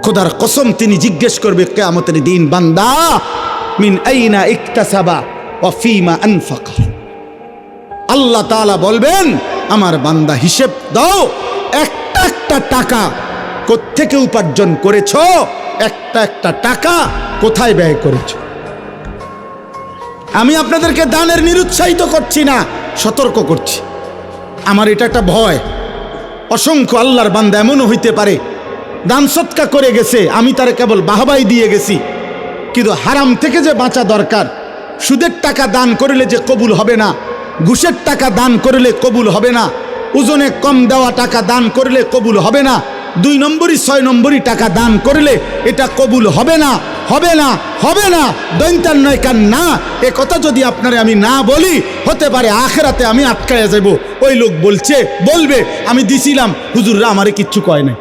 খোদার কসম তিনি জিজ্ঞেস করবে কিয়ামতের দিন, বান্দা মিন আইনা ইকতাসাবা ওয়া ফীমা আনফাকা। আল্লাহ তাআলা বলবেন, আমার বান্দা হিসেব দাও, একটা একটা টাকা কোত্থেকে উপার্জন করেছো, একটা একটা টাকা কোথায় ব্যয় করেছো। আমি আপনাদেরকে দানের নিরুৎসাহিত করছি না, সতর্ক করছি। আমার এটা একটা ভয়, অসংখ্য আল্লাহর বান্দা এমনও হইতে পারে দান সৎকা করে গেছে, আমি তারে কেবল বাহবাই দিয়ে গেছি, কিন্তু হারাম থেকে যে বাঁচা দরকার। সুদের টাকা দান করলে যে কবুল হবে না, ঘুষের টাকা দান করলে কবুল হবে না, ওজনে কম দেওয়া টাকা দান করলে কবুল হবে না, 2 নম্বরই 6 নম্বরই টাকা দান করলে এটা কবুল হবে না, হবে না, হবে না, দৈন্তার নয় কান না। এ কথা যদি আপনারে আমি না বলি, হতে পারে আখেরাতে আমি আটকায়া যাব। ওই লোক বলবে আমি দিছিলাম, হুজুররা আমারে কিচ্ছু কয় নাই।